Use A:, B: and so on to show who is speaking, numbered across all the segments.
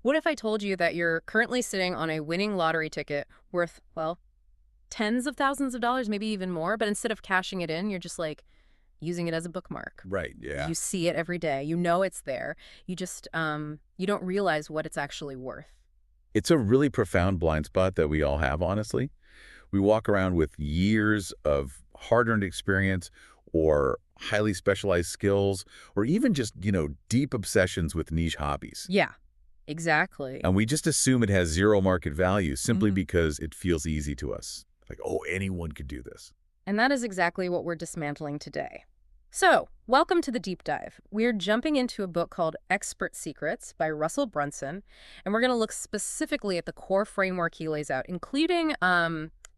A: What if I told you that you're currently sitting on a winning lottery ticket worth, well, tens of thousands of dollars, maybe even more, but instead of cashing it in, you're just like using it as a bookmark.
B: Right, yeah.
A: You see it every day. You know it's there. You just, you don't realize what it's actually worth.
B: It's a really profound blind spot that we all have, honestly. We walk around with years of hard-earned experience or highly specialized skills or even just, deep obsessions with niche hobbies.
A: Yeah, exactly.
B: And we just assume it has zero market value simply
A: Mhm.
B: because it feels easy to us. Like, oh, anyone could do this.
A: And that is exactly what we're dismantling today. So, welcome to the deep dive. We're jumping into a book called Expert Secrets by Russell Brunson, and we're going to look specifically at the core framework he lays out, including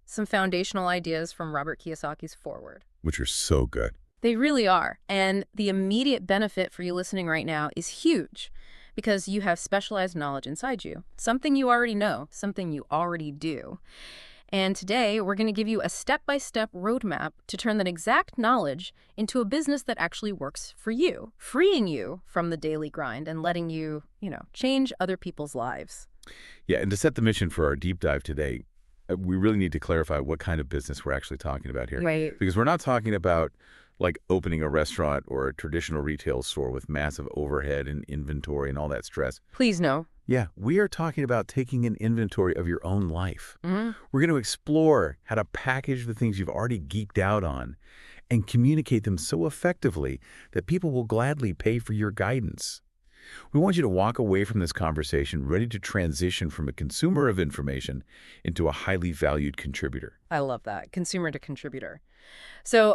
A: some foundational ideas from Robert Kiyosaki's Forward.
B: Which are so good.
A: They really are. And the immediate benefit for you listening right now is huge because you have specialized knowledge inside you, something you already know, something you already do. And today, we're going to give you a step-by-step roadmap to turn that exact knowledge into a business that actually works for you, freeing you from the daily grind and letting you, change other people's lives.
B: Yeah, and to set the mission for our deep dive today, we really need to clarify what kind of business we're actually talking about here.
A: Right.
B: Because we're not talking about like opening a restaurant or a traditional retail store with massive overhead and inventory and all that stress.
A: Please no.
B: Yeah, we are talking about taking an inventory of your own life.
A: Mm-hmm.
B: We're going to explore how to package the things you've already geeked out on and communicate them so effectively that people will gladly pay for your guidance. We want you to walk away from this conversation ready to transition from a consumer of information into a highly valued contributor.
A: I love that. Consumer to contributor. So,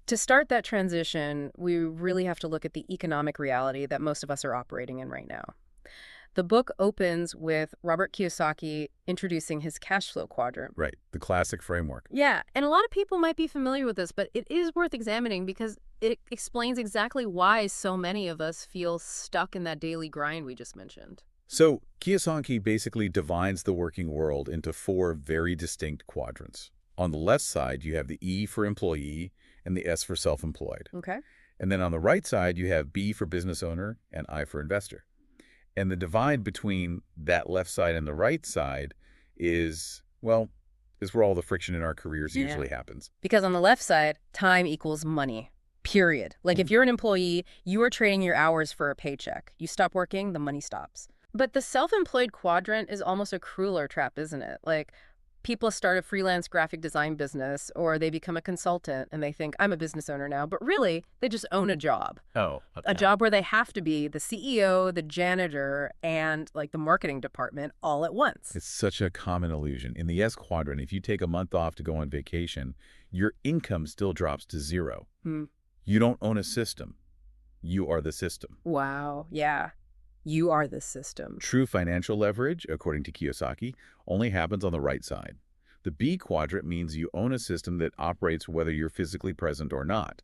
A: to start that transition, we really have to look at the economic reality that most of us are operating in right now. The book opens with Robert Kiyosaki introducing his Cashflow Quadrant.
B: Right, the classic framework.
A: Yeah, and a lot of people might be familiar with this, but it is worth examining because it explains exactly why so many of us feel stuck in that daily grind we just mentioned.
B: So Kiyosaki basically divides the working world into four very distinct quadrants. On the left side, you have the E for employee and the S for self-employed.
A: Okay.
B: And then on the right side, you have B for business owner and I for investor. And the divide between that left side and the right side is where all the friction in our careers usually happens.
A: Because on the left side, time equals money, period. Like if you're an employee, you are trading your hours for a paycheck. You stop working, the money stops. But the self-employed quadrant is almost a crueler trap, isn't it? Like people start a freelance graphic design business or they become a consultant and they think, I'm a business owner now. But really, they just own a job.
B: Oh, okay.
A: A job where they have to be the CEO, the janitor, and like the marketing department all at once.
B: It's such a common illusion. In the S quadrant, if you take a month off to go on vacation, your income still drops to zero. You don't own a system. You are the system.
A: Wow. Yeah. You are the system.
B: True financial leverage, according to Kiyosaki, only happens on the right side. The B quadrant means you own a system that operates whether you're physically present or not.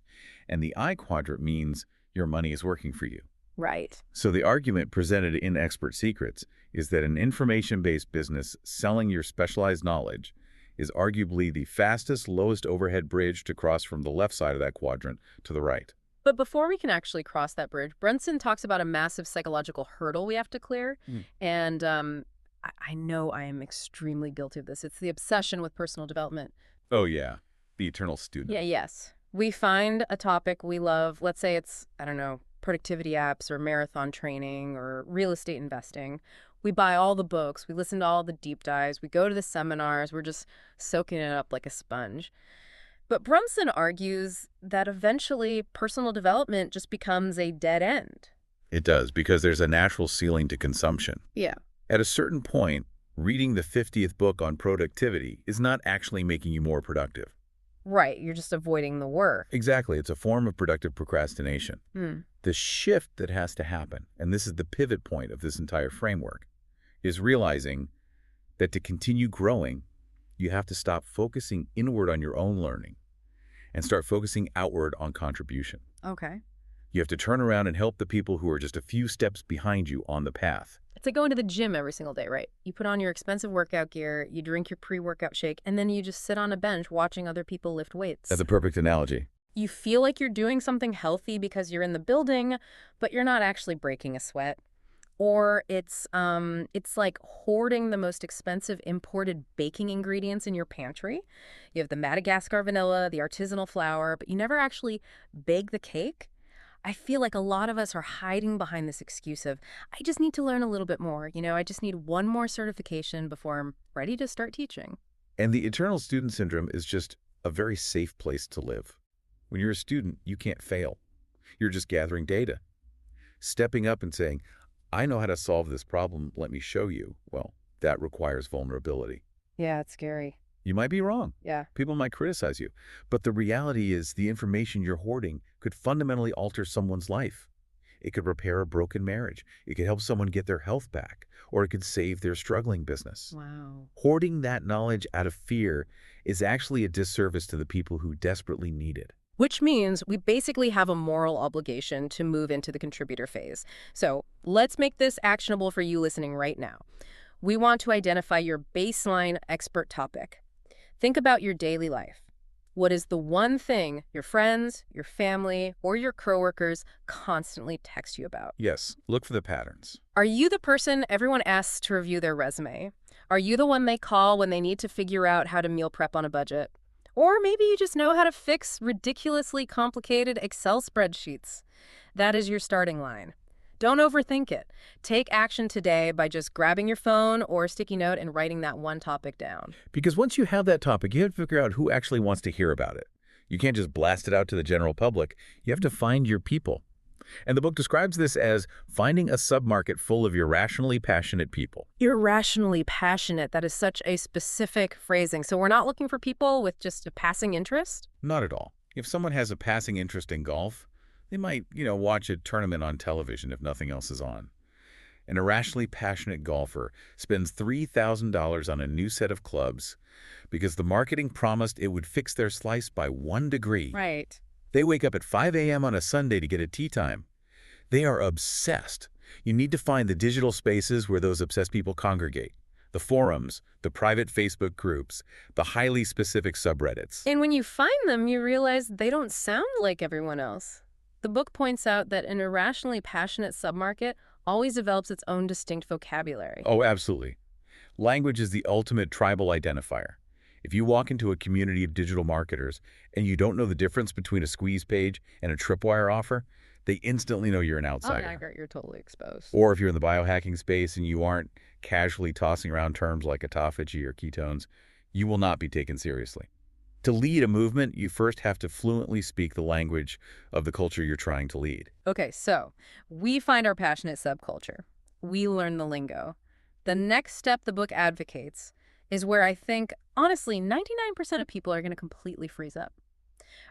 B: And the I quadrant means your money is working for you.
A: Right.
B: So the argument presented in Expert Secrets is that an information-based business selling your specialized knowledge is arguably the fastest, lowest overhead bridge to cross from the left side of that quadrant to the right.
A: But before we can actually cross that bridge, Brunson talks about a massive psychological hurdle we have to clear. And I know I am extremely guilty of this. It's the obsession with personal development.
B: Oh, yeah. The eternal student.
A: Yeah, yes. We find a topic we love. Let's say it's, I don't know, productivity apps or marathon training or real estate investing. We buy all the books. We listen to all the deep dives. We go to the seminars. We're just soaking it up like a sponge. But Brunson argues that eventually personal development just becomes a dead end.
B: It does, because there's a natural ceiling to consumption.
A: Yeah.
B: At a certain point, reading the 50th book on productivity is not actually making you more productive.
A: Right. You're just avoiding the work.
B: Exactly. It's a form of productive procrastination. The shift that has to happen, and this is the pivot point of this entire framework, is realizing that to continue growing, you have to stop focusing inward on your own learning and start focusing outward on contribution.
A: Okay.
B: You have to turn around and help the people who are just a few steps behind you on the path.
A: It's like going to the gym every single day, right? You put on your expensive workout gear, you drink your pre-workout shake, and then you just sit on a bench watching other people lift weights.
B: That's a perfect analogy.
A: You feel like you're doing something healthy because you're in the building, but you're not actually breaking a sweat. Or it's like hoarding the most expensive imported baking ingredients in your pantry. You have the Madagascar vanilla, the artisanal flour, but you never actually bake the cake. I feel like a lot of us are hiding behind this excuse of, I just need to learn a little bit more. I just need one more certification before I'm ready to start teaching.
B: And the eternal student syndrome is just a very safe place to live. When you're a student, you can't fail. You're just gathering data. Stepping up and saying, I know how to solve this problem, let me show you. Well, that requires vulnerability.
A: Yeah, it's scary.
B: You might be wrong.
A: Yeah.
B: People might criticize you. But the reality is the information you're hoarding could fundamentally alter someone's life. It could repair a broken marriage. It could help someone get their health back. Or it could save their struggling business.
A: Wow.
B: Hoarding that knowledge out of fear is actually a disservice to the people who desperately need it.
A: Which means we basically have a moral obligation to move into the contributor phase. So let's make this actionable for you listening right now. We want to identify your baseline expert topic. Think about your daily life. What is the one thing your friends, your family, or your coworkers constantly text you about?
B: Yes, look for the patterns.
A: Are you the person everyone asks to review their resume? Are you the one they call when they need to figure out how to meal prep on a budget? Or maybe you just know how to fix ridiculously complicated Excel spreadsheets. That is your starting line. Don't overthink it. Take action today by just grabbing your phone or a sticky note and writing that one topic down.
B: Because once you have that topic, you have to figure out who actually wants to hear about it. You can't just blast it out to the general public. You have to find your people. And the book describes this as finding a submarket full of irrationally passionate people.
A: Irrationally passionate, that is such a specific phrasing. So we're not looking for people with just a passing interest?
B: Not at all. If someone has a passing interest in golf, they might, watch a tournament on television if nothing else is on. An irrationally passionate golfer spends $3,000 on a new set of clubs because the marketing promised it would fix their slice by 1 degree.
A: Right.
B: They wake up at 5 a.m. on a Sunday to get a tee time. They are obsessed. You need to find the digital spaces where those obsessed people congregate. The forums, the private Facebook groups, the highly specific subreddits.
A: And when you find them, you realize they don't sound like everyone else. The book points out that an irrationally passionate submarket always develops its own distinct vocabulary.
B: Oh, absolutely. Language is the ultimate tribal identifier. If you walk into a community of digital marketers and you don't know the difference between a squeeze page and a tripwire offer, they instantly know you're an outsider.
A: Oh, yeah, you're totally exposed.
B: Or if you're in the biohacking space and you aren't casually tossing around terms like autophagy or ketones, you will not be taken seriously. To lead a movement, you first have to fluently speak the language of the culture you're trying to lead.
A: Okay, so we find our passionate subculture. We learn the lingo. The next step the book advocates is where I think, honestly, 99% of people are going to completely freeze up.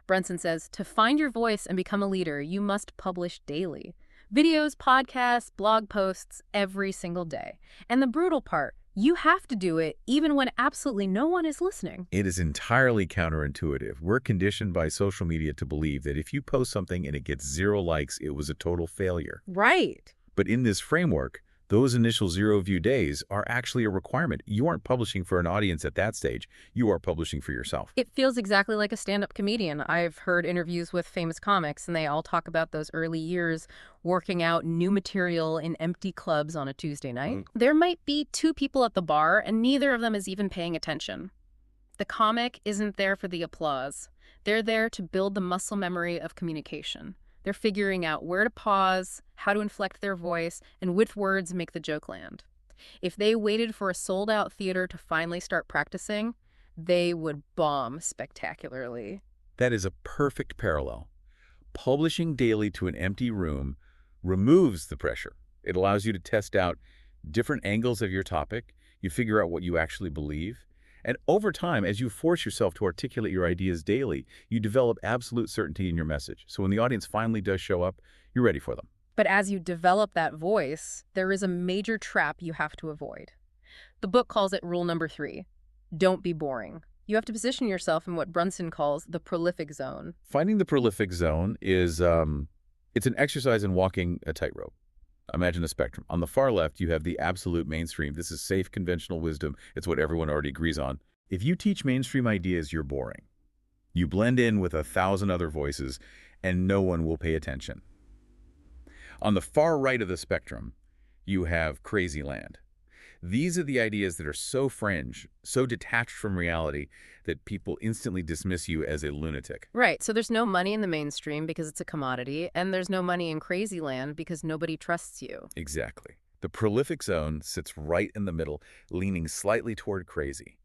A: Brunson says, to find your voice and become a leader, you must publish daily. Videos, podcasts, blog posts, every single day. And the brutal part, you have to do it even when absolutely no one is listening.
B: It is entirely counterintuitive. We're conditioned by social media to believe that if you post something and it gets 0 likes, it was a total failure.
A: Right.
B: But in this framework, those initial 0 view days are actually a requirement. You aren't publishing for an audience at that stage. You are publishing for yourself.
A: It feels exactly like a stand-up comedian. I've heard interviews with famous comics, and they all talk about those early years working out new material in empty clubs on a Tuesday night. There might be 2 people at the bar, and neither of them is even paying attention. The comic isn't there for the applause. They're there to build the muscle memory of communication. They're figuring out where to pause, how to inflect their voice, and with words make the joke land. If they waited for a sold-out theater to finally start practicing, they would bomb spectacularly.
B: That is a perfect parallel. Publishing daily to an empty room removes the pressure. It allows you to test out different angles of your topic. You figure out what you actually believe. And over time, as you force yourself to articulate your ideas daily, you develop absolute certainty in your message. So when the audience finally does show up, you're ready for them.
A: But as you develop that voice, there is a major trap you have to avoid. The book calls it rule number 3. Don't be boring. You have to position yourself in what Brunson calls the prolific zone.
B: Finding the prolific zone is it's an exercise in walking a tightrope. Imagine a spectrum. On the far left, you have the absolute mainstream. This is safe, conventional wisdom. It's what everyone already agrees on. If you teach mainstream ideas, you're boring. You blend in with 1,000 other voices, and no one will pay attention. On the far right of the spectrum, You have crazy land. These are the ideas that are so fringe, so detached from reality, that people instantly dismiss you as a lunatic.
A: Right, so there's no money in the mainstream because it's a commodity, and there's no money in crazy land because nobody trusts you.
B: Exactly. The prolific zone sits right in the middle, leaning slightly toward crazy.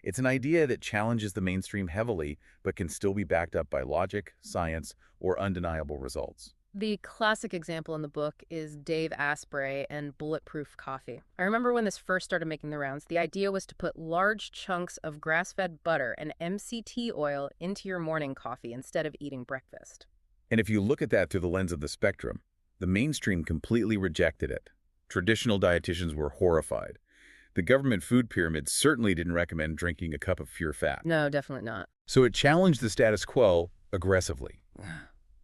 B: It's an idea that challenges the mainstream heavily, but can still be backed up by logic, science, or undeniable results.
A: The classic example in the book is Dave Asprey and bulletproof coffee. I remember when this first started making the rounds, the idea was to put large chunks of grass-fed butter and MCT oil into your morning coffee instead of eating breakfast.
B: And if you look at that through the lens of the spectrum, the mainstream completely rejected it. Traditional dietitians were horrified. The government food pyramid certainly didn't recommend drinking a cup of pure fat.
A: No, definitely not.
B: So it challenged the status quo aggressively.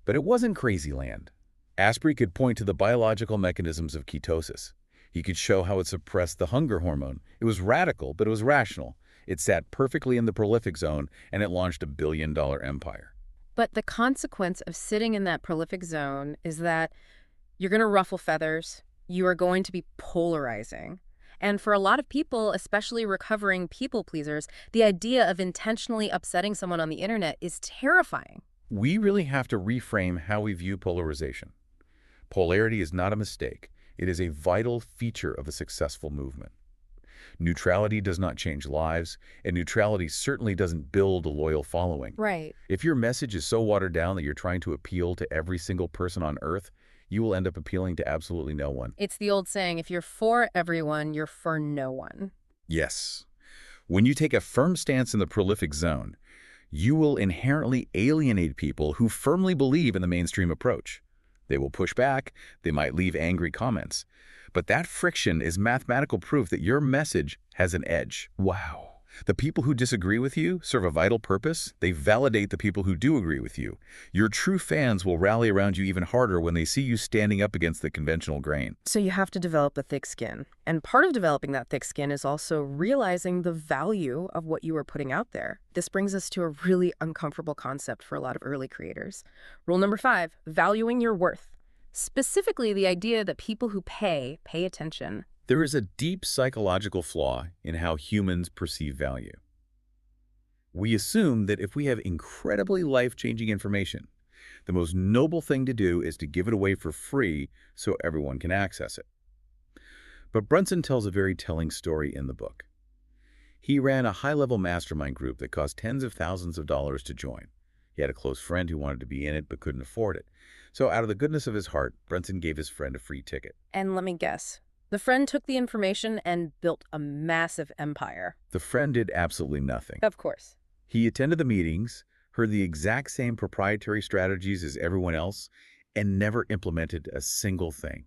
B: But it wasn't crazy land. Asprey could point to the biological mechanisms of ketosis. He could show how it suppressed the hunger hormone. It was radical, but it was rational. It sat perfectly in the prolific zone, and it launched a billion-dollar empire.
A: But the consequence of sitting in that prolific zone is that you're going to ruffle feathers. You are going to be polarizing. And for a lot of people, especially recovering people pleasers, the idea of intentionally upsetting someone on the internet is terrifying.
B: We really have to reframe how we view polarization. Polarity is not a mistake. It is a vital feature of a successful movement. Neutrality does not change lives, and neutrality certainly doesn't build a loyal following.
A: Right.
B: If your message is so watered down that you're trying to appeal to every single person on Earth, you will end up appealing to absolutely no one.
A: It's the old saying, if you're for everyone, you're for no one.
B: Yes. When you take a firm stance in the prolific zone, you will inherently alienate people who firmly believe in the mainstream approach. They will push back, they might leave angry comments. But that friction is mathematical proof that your message has an edge. Wow. The people who disagree with you serve a vital purpose. They validate the people who do agree with you. Your true fans will rally around you even harder when they see you standing up against the conventional grain.
A: So you have to develop a thick skin. And part of developing that thick skin is also realizing the value of what you are putting out there. This brings us to a really uncomfortable concept for a lot of early creators. Rule number 5, valuing your worth. Specifically, the idea that people who pay attention.
B: There is a deep psychological flaw in how humans perceive value. We assume that if we have incredibly life-changing information, the most noble thing to do is to give it away for free so everyone can access it. But Brunson tells a very telling story in the book. He ran a high-level mastermind group that cost tens of thousands of dollars to join. He had a close friend who wanted to be in it but couldn't afford it. So out of the goodness of his heart, Brunson gave his friend a free ticket.
A: And let me guess. The friend took the information and built a massive empire.
B: The friend did absolutely nothing.
A: Of course.
B: He attended the meetings, heard the exact same proprietary strategies as everyone else, and never implemented a single thing.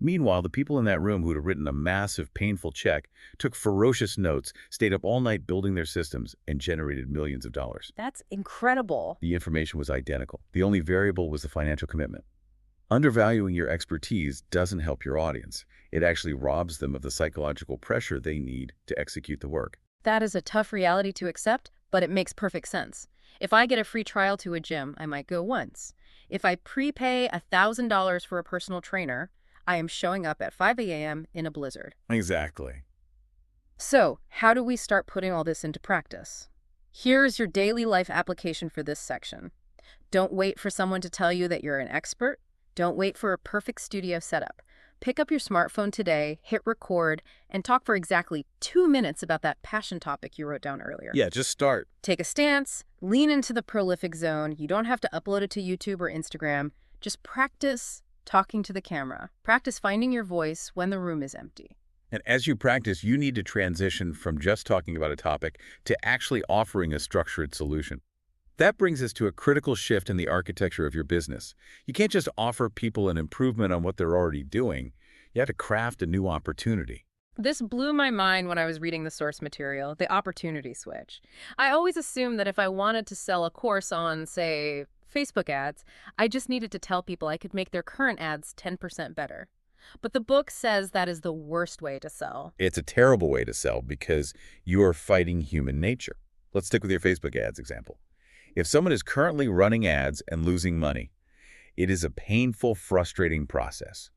B: Meanwhile, the people in that room who'd written a massive, painful check took ferocious notes, stayed up all night building their systems, and generated millions of dollars.
A: That's incredible.
B: The information was identical. The only variable was the financial commitment. Undervaluing your expertise doesn't help your audience. It actually robs them of the psychological pressure they need to execute the work.
A: That is a tough reality to accept, but it makes perfect sense. If I get a free trial to a gym, I might go once. If I prepay $1,000 for a personal trainer, I am showing up at 5 a.m. in a blizzard.
B: Exactly.
A: So, how do we start putting all this into practice? Here's your daily life application for this section. Don't wait for someone to tell you that you're an expert. Don't wait for a perfect studio setup. Pick up your smartphone today, hit record, and talk for exactly 2 minutes about that passion topic you wrote down earlier.
B: Yeah, just start.
A: Take a stance, lean into the prolific zone. You don't have to upload it to YouTube or Instagram. Just practice talking to the camera. Practice finding your voice when the room is empty.
B: And as you practice, you need to transition from just talking about a topic to actually offering a structured solution. That brings us to a critical shift in the architecture of your business. You can't just offer people an improvement on what they're already doing. You have to craft a new opportunity.
A: This blew my mind when I was reading the source material, the opportunity switch. I always assumed that if I wanted to sell a course on, say, Facebook ads, I just needed to tell people I could make their current ads 10% better. But the book says that is the worst way to sell.
B: It's a terrible way to sell because you are fighting human nature. Let's stick with your Facebook ads example. If someone is currently running ads and losing money, it is a painful, frustrating process.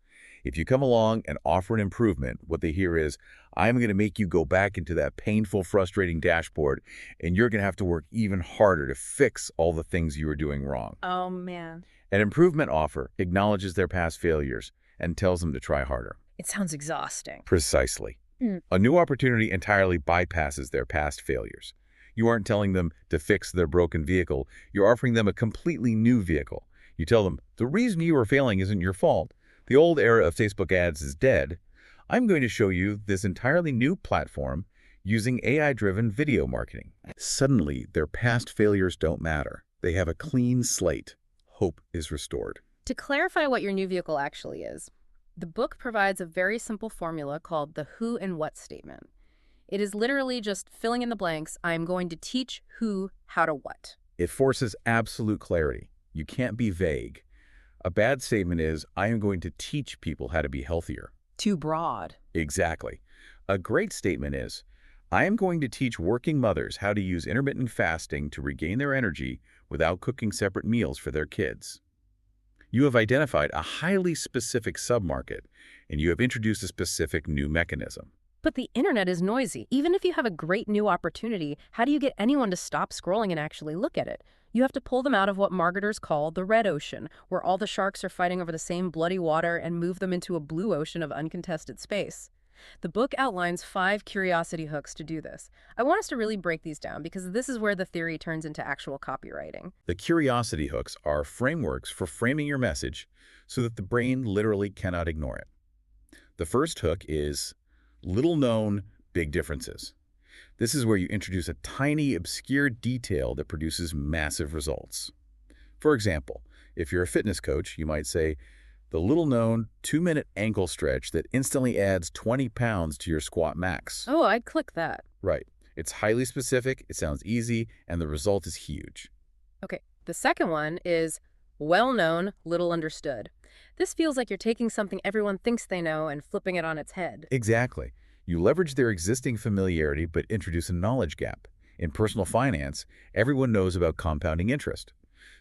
B: If you come along and offer an improvement, what they hear is, I'm going to make you go back into that painful, frustrating dashboard, and you're going to have to work even harder to fix all the things you were doing wrong.
A: Oh, man.
B: An improvement offer acknowledges their past failures and tells them to try harder.
A: It sounds exhausting.
B: Precisely. A new opportunity entirely bypasses their past failures. You aren't telling them to fix their broken vehicle. You're offering them a completely new vehicle. You tell them, the reason you are failing isn't your fault. The old era of Facebook ads is dead. I'm going to show you this entirely new platform using AI-driven video marketing. Suddenly, their past failures don't matter. They have a clean slate. Hope is restored.
A: To clarify what your new vehicle actually is, the book provides a very simple formula called the who and what statement. It is literally just filling in the blanks. I'm going to teach who how to what.
B: It forces absolute clarity. You can't be vague. A bad statement is, I am going to teach people how to be healthier.
A: Too broad.
B: Exactly. A great statement is, I am going to teach working mothers how to use intermittent fasting to regain their energy without cooking separate meals for their kids. You have identified a highly specific submarket, and you have introduced a specific new mechanism.
A: But the internet is noisy. Even if you have a great new opportunity, how do you get anyone to stop scrolling and actually look at it? You have to pull them out of what marketers call the red ocean, where all the sharks are fighting over the same bloody water, and move them into a blue ocean of uncontested space. The book outlines 5 curiosity hooks to do this. I want us to really break these down because this is where the theory turns into actual copywriting.
B: The curiosity hooks are frameworks for framing your message so that the brain literally cannot ignore it. The first hook is little known, big differences. This is where you introduce a tiny, obscure detail that produces massive results. For example, if you're a fitness coach, you might say, the little-known 2-minute ankle stretch that instantly adds 20 pounds to your squat max.
A: Oh, I'd click that.
B: Right. It's highly specific, it sounds easy, and the result is huge.
A: Okay, the second one is well-known, little understood. This feels like you're taking something everyone thinks they know and flipping it on its head.
B: Exactly. You leverage their existing familiarity but introduce a knowledge gap. In personal finance, everyone knows about compounding interest.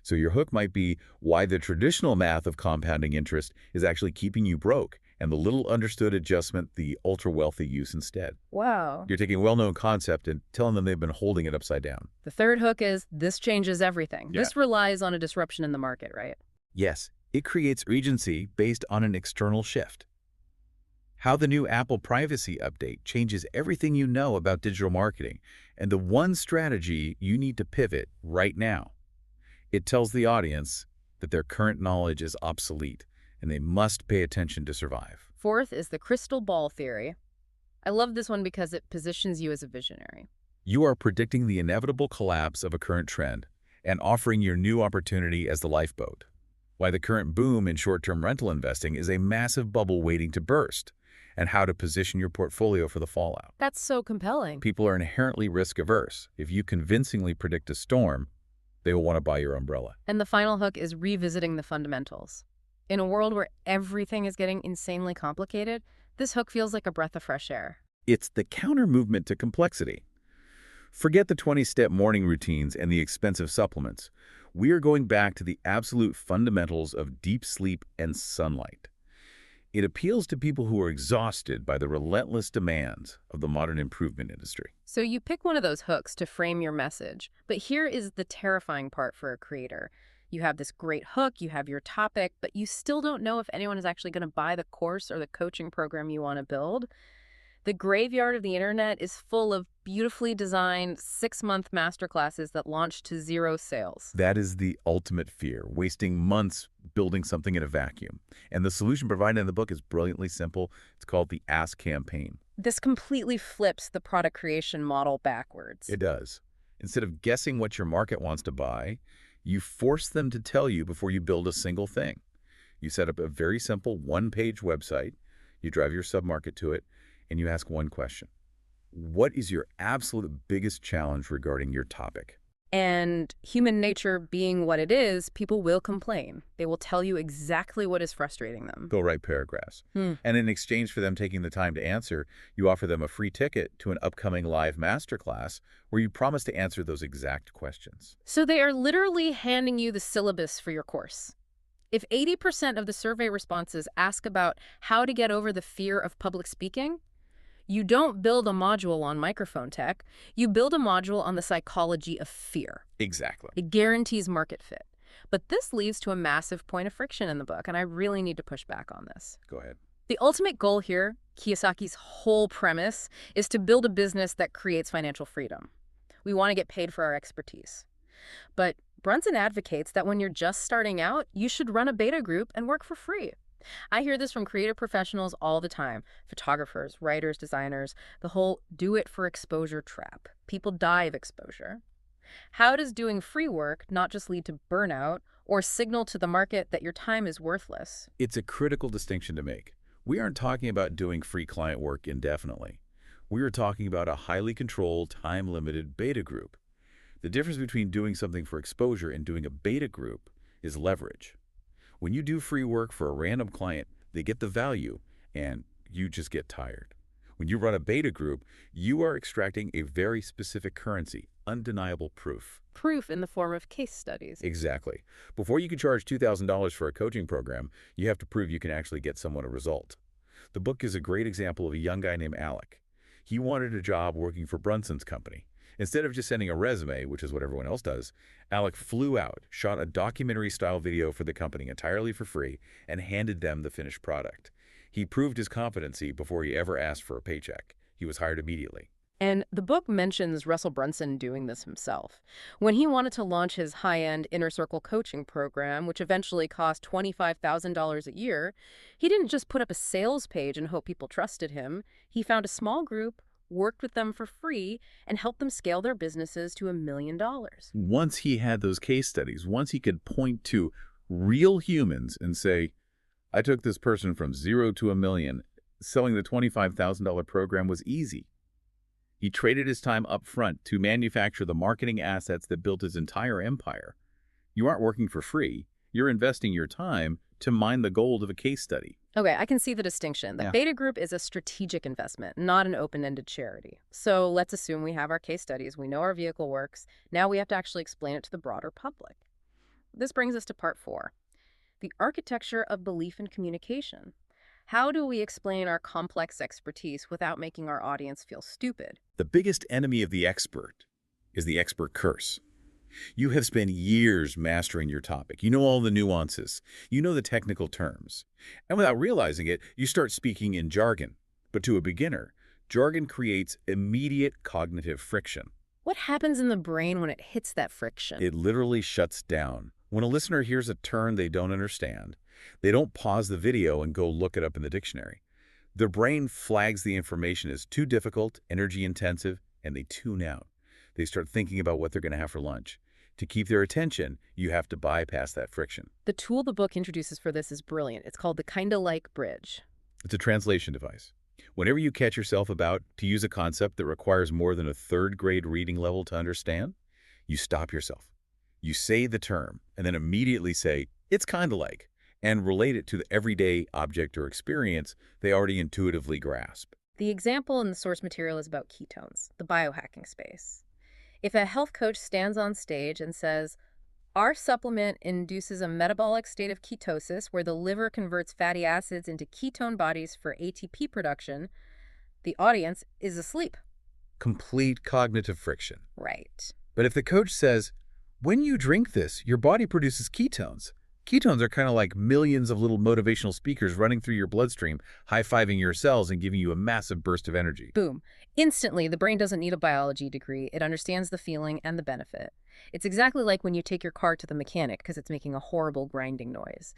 B: So your hook might be why the traditional math of compounding interest is actually keeping you broke, and the little understood adjustment the ultra-wealthy use instead.
A: Wow.
B: You're taking a well-known concept and telling them they've been holding it upside down.
A: The third hook is this changes everything.
B: Yeah.
A: This relies on a disruption in the market, right?
B: Yes, it creates urgency based on an external shift. How the new Apple privacy update changes everything you know about digital marketing and the one strategy you need to pivot right now. It tells the audience that their current knowledge is obsolete and they must pay attention to survive.
A: Fourth is the crystal ball theory. I love this one because it positions you as a visionary.
B: You are predicting the inevitable collapse of a current trend and offering your new opportunity as the lifeboat. Why the current boom in short-term rental investing is a massive bubble waiting to burst, and how to position your portfolio for the fallout.
A: That's so compelling.
B: People are inherently risk-averse. If you convincingly predict a storm, they will want to buy your umbrella.
A: And the final hook is revisiting the fundamentals. In a world where everything is getting insanely complicated, this hook feels like a breath of fresh air.
B: It's the counter-movement to complexity. Forget the 20-step morning routines and the expensive supplements. We are going back to the absolute fundamentals of deep sleep and sunlight. It appeals to people who are exhausted by the relentless demands of the modern improvement industry.
A: So you pick one of those hooks to frame your message. But here is the terrifying part for a creator. You have this great hook, you have your topic, but you still don't know if anyone is actually going to buy the course or the coaching program you want to build. The graveyard of the internet is full of beautifully designed 6-month masterclasses that launch to 0 sales.
B: That is the ultimate fear, wasting months building something in a vacuum. And the solution provided in the book is brilliantly simple. It's called the Ask campaign.
A: This completely flips the product creation model backwards.
B: It does. Instead of guessing what your market wants to buy, you force them to tell you before you build a single thing. You set up a very simple one-page website, you drive your submarket to it, and you ask one question. What is your absolute biggest challenge regarding your topic?
A: And human nature being what it is, people will complain. They will tell you exactly what is frustrating them.
B: They'll write paragraphs. And in exchange for them taking the time to answer, you offer them a free ticket to an upcoming live masterclass where you promise to answer those exact questions.
A: So they are literally handing you the syllabus for your course. If 80% of the survey responses ask about how to get over the fear of public speaking, you don't build a module on microphone tech, you build a module on the psychology of fear.
B: Exactly.
A: It guarantees market fit. But this leads to a massive point of friction in the book, and I really need to push back on this.
B: Go ahead.
A: The ultimate goal here, Kiyosaki's whole premise, is to build a business that creates financial freedom. We want to get paid for our expertise. But Brunson advocates that when you're just starting out, you should run a beta group and work for free. I hear this from creative professionals all the time, photographers, writers, designers, the whole do it for exposure trap. People die of exposure. How does doing free work not just lead to burnout or signal to the market that your time is worthless?
B: It's a critical distinction to make. We aren't talking about doing free client work indefinitely. We are talking about a highly controlled, time-limited beta group. The difference between doing something for exposure and doing a beta group is leverage. When you do free work for a random client, they get the value, and you just get tired. When you run a beta group, you are extracting a very specific currency, undeniable proof.
A: Proof in the form of case studies.
B: Exactly. Before you can charge $2,000 for a coaching program, you have to prove you can actually get someone a result. The book is a great example of a young guy named Alec. He wanted a job working for Brunson's company. Instead of just sending a resume, which is what everyone else does, Alec flew out, shot a documentary-style video for the company entirely for free, and handed them the finished product. He proved his competency before he ever asked for a paycheck. He was hired immediately.
A: And the book mentions Russell Brunson doing this himself. When he wanted to launch his high-end inner circle coaching program, which eventually cost $25,000 a year, he didn't just put up a sales page and hope people trusted him. He found a small group, worked with them for free, and helped them scale their businesses to $1 million.
B: Once he had those case studies, once he could point to real humans and say, I took this person from 0 to $1 million, selling the $25,000 program was easy. He traded his time up front to manufacture the marketing assets that built his entire empire. You aren't working for free. You're investing your time to mine the gold of a case study.
A: Okay, I can see the distinction. The beta group is a strategic investment, not an open-ended charity. So let's assume we have our case studies, we know our vehicle works, now we have to actually explain it to the broader public. This brings us to part 4, the architecture of belief and communication. How do we explain our complex expertise without making our audience feel stupid?
B: The biggest enemy of the expert is the expert curse. You have spent years mastering your topic. You know all the nuances. You know the technical terms. And without realizing it, you start speaking in jargon. But to a beginner, jargon creates immediate cognitive friction.
A: What happens in the brain when it hits that friction?
B: It literally shuts down. When a listener hears a term they don't understand, they don't pause the video and go look it up in the dictionary. Their brain flags the information as too difficult, energy-intensive, and they tune out. They start thinking about what they're going to have for lunch. To keep their attention, you have to bypass that friction.
A: The tool the book introduces for this is brilliant. It's called the kinda like bridge.
B: It's a translation device. Whenever you catch yourself about to use a concept that requires more than a third-grade reading level to understand, you stop yourself. You say the term, and then immediately say, it's kinda like, and relate it to the everyday object or experience they already intuitively grasp.
A: The example in the source material is about ketones, the biohacking space. If a health coach stands on stage and says, our supplement induces a metabolic state of ketosis where the liver converts fatty acids into ketone bodies for ATP production, the audience is asleep.
B: Complete cognitive friction.
A: Right.
B: But if the coach says, when you drink this, your body produces ketones. Ketones are kind of like millions of little motivational speakers running through your bloodstream, high-fiving your cells and giving you a massive burst of energy.
A: Boom. Instantly, the brain doesn't need a biology degree. It understands the feeling and the benefit. It's exactly like when you take your car to the mechanic because it's making a horrible grinding noise.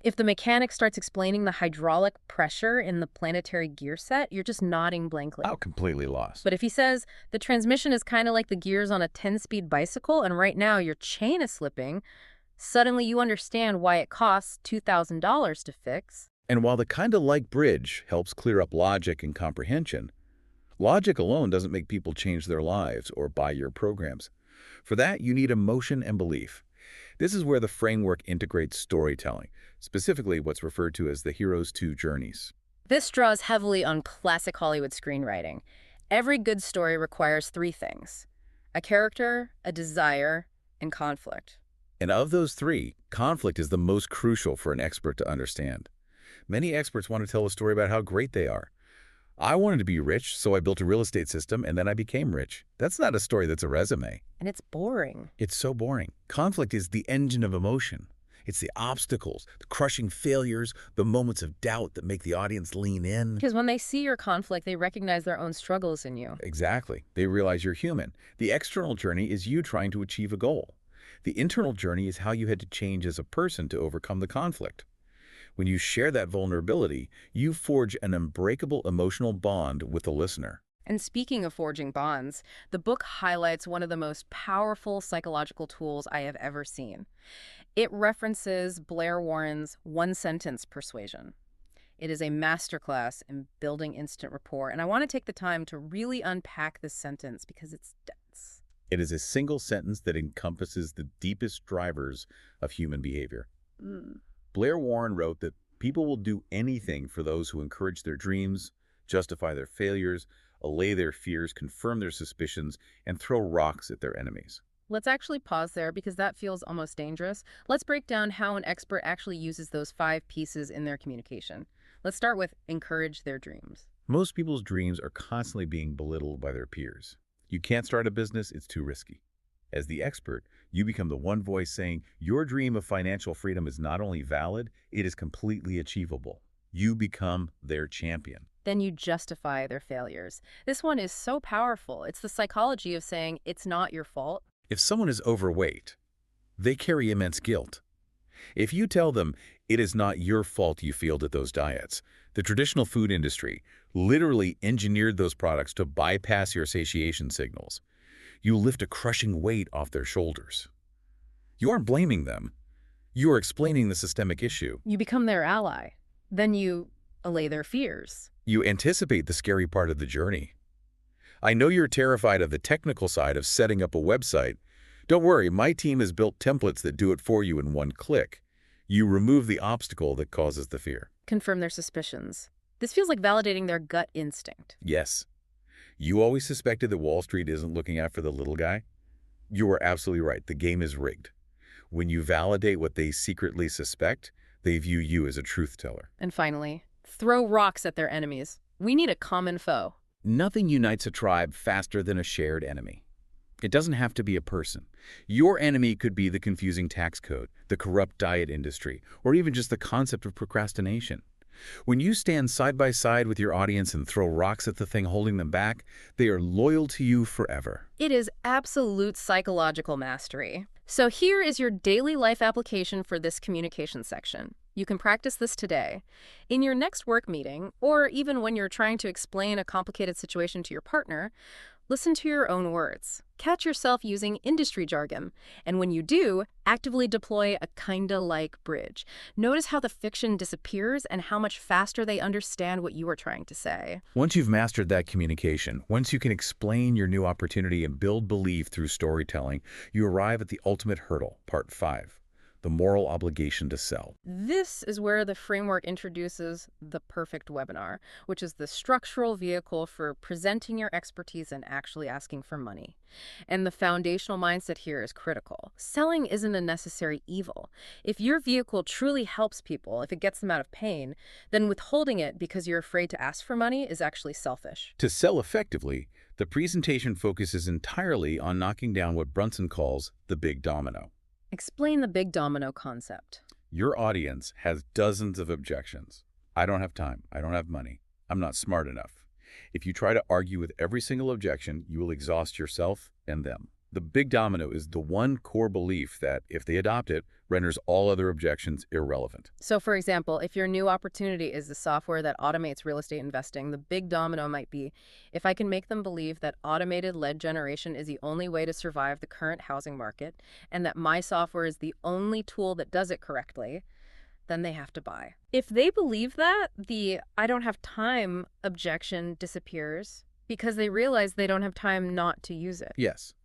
A: If the mechanic starts explaining the hydraulic pressure in the planetary gear set, you're just nodding blankly.
B: Oh, completely lost.
A: But if he says, the transmission is kind of like the gears on a 10-speed bicycle, and right now your chain is slipping, suddenly you understand why it costs $2,000 to fix.
B: And while the kinda like bridge helps clear up logic and comprehension, logic alone doesn't make people change their lives or buy your programs. For that, you need emotion and belief. This is where the framework integrates storytelling, specifically what's referred to as the hero's two journeys.
A: This draws heavily on classic Hollywood screenwriting. Every good story requires 3 things: a character, a desire, and conflict.
B: And of those three, conflict is the most crucial for an expert to understand. Many experts want to tell a story about how great they are. I wanted to be rich, so I built a real estate system, and then I became rich. That's not a story, that's a resume.
A: And it's boring.
B: It's so boring. Conflict is the engine of emotion. It's the obstacles, the crushing failures, the moments of doubt that make the audience lean in.
A: Because when they see your conflict, they recognize their own struggles in you.
B: Exactly. They realize you're human. The external journey is you trying to achieve a goal. The internal journey is how you had to change as a person to overcome the conflict. When you share that vulnerability, you forge an unbreakable emotional bond with the listener.
A: And speaking of forging bonds, the book highlights one of the most powerful psychological tools I have ever seen. It references Blair Warren's one-sentence persuasion. It is a masterclass in building instant rapport, and I want to take the time to really unpack this sentence because it's dense.
B: It is a single sentence that encompasses the deepest drivers of human behavior. Blair Warren wrote that people will do anything for those who encourage their dreams, justify their failures, allay their fears, confirm their suspicions, and throw rocks at their enemies.
A: Let's actually pause there because that feels almost dangerous. Let's break down how an expert actually uses those 5 pieces in their communication. Let's start with encourage their dreams.
B: Most people's dreams are constantly being belittled by their peers. You can't start a business, it's too risky. As the expert, you become the one voice saying your dream of financial freedom is not only valid, it is completely achievable. You become their champion.
A: Then you justify their failures. This one is so powerful. It's the psychology of saying it's not your fault.
B: If someone is overweight, they carry immense guilt. If you tell them it is not your fault you failed at those diets, the traditional food industry literally engineered those products to bypass your satiation signals. You lift a crushing weight off their shoulders. You aren't blaming them. You are explaining the systemic issue.
A: You become their ally. Then you allay their fears.
B: You anticipate the scary part of the journey. I know you're terrified of the technical side of setting up a website. Don't worry, my team has built templates that do it for you in one click. You remove the obstacle that causes the fear.
A: Confirm their suspicions. This feels like validating their gut instinct.
B: Yes. You always suspected that Wall Street isn't looking out for the little guy? You are absolutely right. The game is rigged. When you validate what they secretly suspect, they view you as a truth teller.
A: And finally, throw rocks at their enemies. We need a common foe.
B: Nothing unites a tribe faster than a shared enemy. It doesn't have to be a person. Your enemy could be the confusing tax code, the corrupt diet industry, or even just the concept of procrastination. When you stand side by side with your audience and throw rocks at the thing holding them back, they are loyal to you forever.
A: It is absolute psychological mastery. So here is your daily life application for this communication section. You can practice this today. In your next work meeting, or even when you're trying to explain a complicated situation to your partner, listen to your own words. Catch yourself using industry jargon. And when you do, actively deploy a kinda like bridge. Notice how the fiction disappears and how much faster they understand what you are trying to say.
B: Once you've mastered that communication, once you can explain your new opportunity and build belief through storytelling, you arrive at the ultimate hurdle, part 5. The moral obligation to sell.
A: This is where the framework introduces the perfect webinar, which is the structural vehicle for presenting your expertise and actually asking for money. And the foundational mindset here is critical. Selling isn't a necessary evil. If your vehicle truly helps people, if it gets them out of pain, then withholding it because you're afraid to ask for money is actually selfish.
B: To sell effectively, the presentation focuses entirely on knocking down what Brunson calls the big domino.
A: Explain the big domino concept.
B: Your audience has dozens of objections. I don't have time. I don't have money. I'm not smart enough. If you try to argue with every single objection, you will exhaust yourself and them. The big domino is the one core belief that, if they adopt it, renders all other objections irrelevant.
A: So, for example, if your new opportunity is the software that automates real estate investing, the big domino might be, if I can make them believe that automated lead generation is the only way to survive the current housing market, and that my software is the only tool that does it correctly, then they have to buy. If they believe that, the I don't have time objection disappears because they realize they don't have time not to use it.
B: Yes.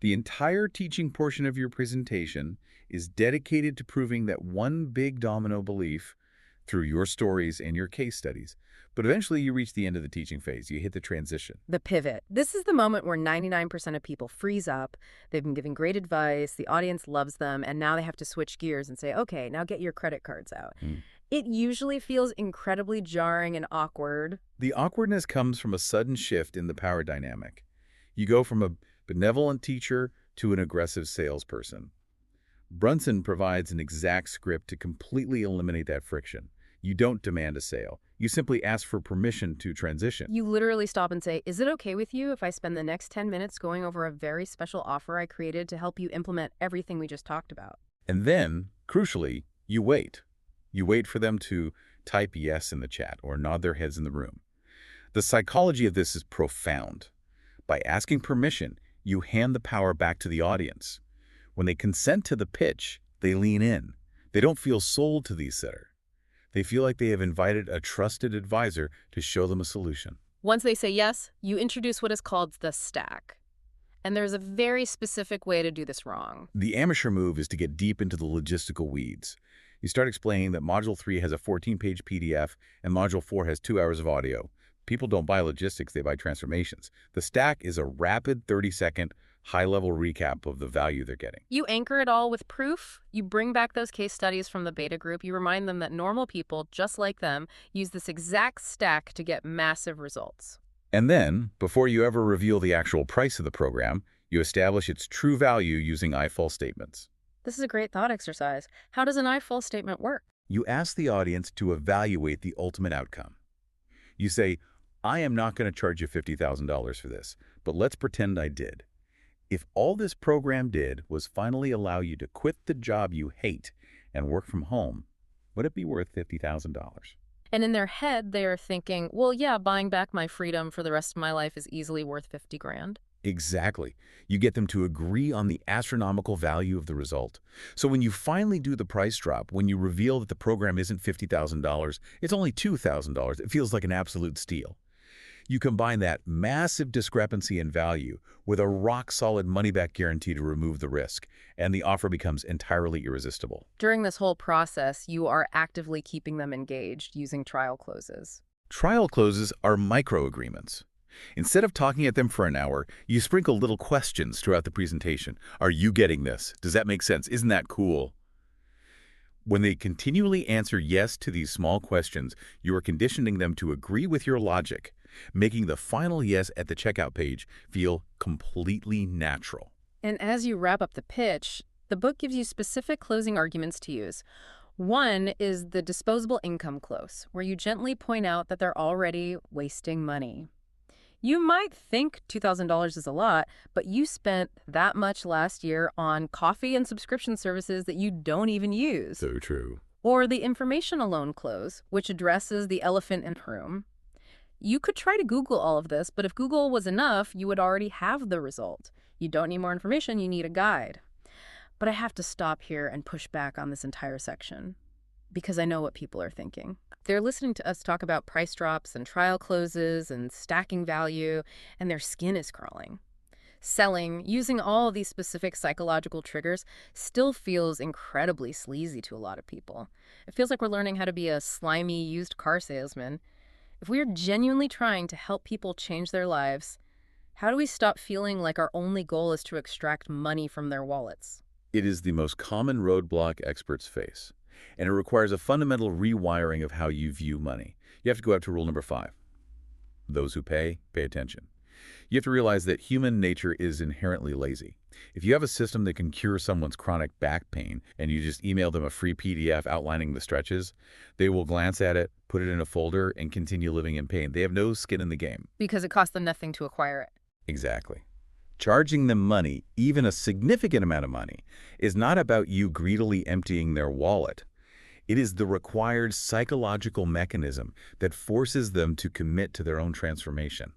B: The entire teaching portion of your presentation is dedicated to proving that one big domino belief, through your stories and your case studies. But eventually you reach the end of the teaching phase. You hit the transition.
A: The pivot. This is the moment where 99% of people freeze up. They've been giving great advice, the audience loves them, and now they have to switch gears and say, okay, now get your credit cards out. It usually feels incredibly jarring and awkward.
B: The awkwardness comes from a sudden shift in the power dynamic. You go from a benevolent teacher to an aggressive salesperson. Brunson provides an exact script to completely eliminate that friction. You don't demand a sale. You simply ask for permission to transition.
A: You literally stop and say, is it okay with you if I spend the next 10 minutes going over a very special offer I created to help you implement everything we just talked about?
B: And then, crucially, you wait. You wait for them to type yes in the chat or nod their heads in the room. The psychology of this is profound. By asking permission, you hand the power back to the audience. When they consent to the pitch, they lean in. They don't feel sold to the setter. They feel like they have invited a trusted advisor to show them a solution.
A: Once they say yes, you introduce what is called the stack. And there's a very specific way to do this wrong.
B: The amateur move is to get deep into the logistical weeds. You start explaining that Module 3 has a 14-page PDF and Module 4 has 2 hours of audio. People don't buy logistics, they buy transformations. The stack is a rapid 30-second, high-level recap of the value they're getting.
A: You anchor it all with proof. You bring back those case studies from the beta group. You remind them that normal people, just like them, use this exact stack to get massive results.
B: And then, before you ever reveal the actual price of the program, you establish its true value using I-false statements.
A: This is a great thought exercise. How does an I-false statement work?
B: You ask the audience to evaluate the ultimate outcome. You say, I am not going to charge you $50,000 for this, but let's pretend I did. If all this program did was finally allow you to quit the job you hate and work from home, would it be worth $50,000?
A: And in their head, they are thinking, well, yeah, buying back my freedom for the rest of my life is easily worth 50 grand.
B: Exactly. You get them to agree on the astronomical value of the result. So when you finally do the price drop, when you reveal that the program isn't $50,000, it's only $2,000, it feels like an absolute steal. You combine that massive discrepancy in value with a rock-solid money-back guarantee to remove the risk, and the offer becomes entirely irresistible.
A: During this whole process, you are actively keeping them engaged using trial closes.
B: Trial closes are micro-agreements. Instead of talking at them for an hour, you sprinkle little questions throughout the presentation. Are you getting this? Does that make sense? Isn't that cool? When they continually answer yes to these small questions, you are conditioning them to agree with your logic, making the final yes at the checkout page feel completely natural.
A: And as you wrap up the pitch, the book gives you specific closing arguments to use. One is the disposable income close, where you gently point out that they're already wasting money. You might think $2,000 is a lot, but you spent that much last year on coffee and subscription services that you don't even use.
B: So true.
A: Or the information alone close, which addresses the elephant in the room. You could try to Google all of this, but if Google was enough, you would already have the result. You don't need more information, you need a guide. But I have to stop here and push back on this entire section, because I know what people are thinking. They're listening to us talk about price drops and trial closes and stacking value, and their skin is crawling. Selling, using all of these specific psychological triggers, still feels incredibly sleazy to a lot of people. It feels like we're learning how to be a slimy used car salesman. If we are genuinely trying to help people change their lives, how do we stop feeling like our only goal is to extract money from their wallets?
B: It is the most common roadblock experts face, and it requires a fundamental rewiring of how you view money. You have to go up to rule number 5. Those who pay attention. You have to realize that human nature is inherently lazy. If you have a system that can cure someone's chronic back pain and you just email them a free PDF outlining the stretches, they will glance at it, put it in a folder, and continue living in pain. They have no skin in the game.
A: Because it costs them nothing to acquire it.
B: Exactly. Charging them money, even a significant amount of money, is not about you greedily emptying their wallet. It is the required psychological mechanism that forces them to commit to their own transformation.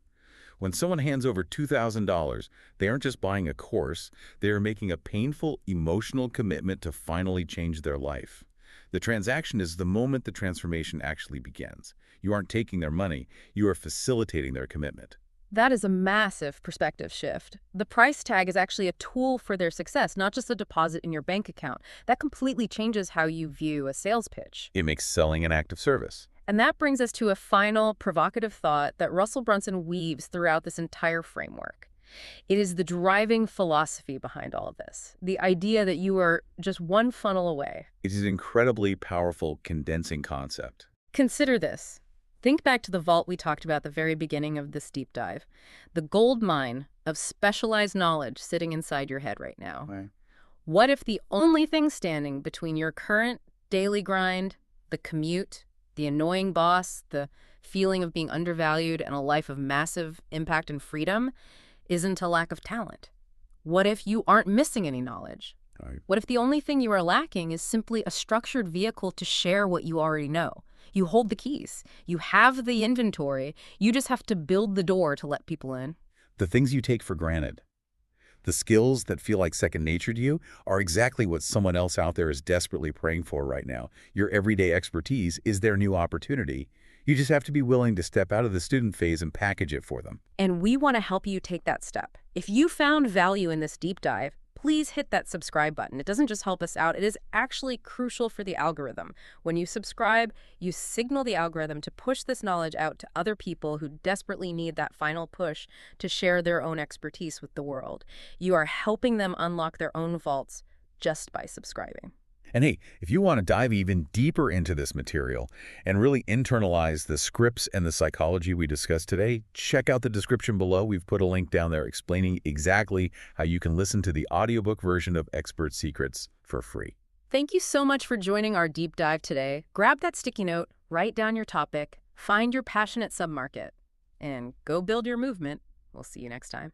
B: When someone hands over $2,000, they aren't just buying a course, they are making a painful, emotional commitment to finally change their life. The transaction is the moment the transformation actually begins. You aren't taking their money, you are facilitating their commitment.
A: That is a massive perspective shift. The price tag is actually a tool for their success, not just a deposit in your bank account. That completely changes how you view a sales pitch.
B: It makes selling an act of service.
A: And that brings us to a final provocative thought that Russell Brunson weaves throughout this entire framework. It is the driving philosophy behind all of this, the idea that you are just one funnel away.
B: It is an incredibly powerful condensing concept.
A: Consider this. Think back to the vault we talked about at the very beginning of this deep dive. The gold mine of specialized knowledge sitting inside your head right now.
B: Right.
A: What if the only thing standing between your current daily grind, the commute, the annoying boss, the feeling of being undervalued, and a life of massive impact and freedom isn't a lack of talent? What if you aren't missing any knowledge?
B: Right.
A: What if the only thing you are lacking is simply a structured vehicle to share what you already know? You hold the keys. You have the inventory. You just have to build the door to let people in.
B: The things you take for granted, the skills that feel like second nature to you, are exactly what someone else out there is desperately praying for right now. Your everyday expertise is their new opportunity. You just have to be willing to step out of the student phase and package it for them.
A: And we want to help you take that step. If you found value in this deep dive, please hit that subscribe button. It doesn't just help us out, it is actually crucial for the algorithm. When you subscribe, you signal the algorithm to push this knowledge out to other people who desperately need that final push to share their own expertise with the world. You are helping them unlock their own vaults just by subscribing.
B: And hey, if you want to dive even deeper into this material and really internalize the scripts and the psychology we discussed today, check out the description below. We've put a link down there explaining exactly how you can listen to the audiobook version of Expert Secrets for free.
A: Thank you so much for joining our deep dive today. Grab that sticky note, write down your topic, find your passionate submarket, and go build your movement. We'll see you next time.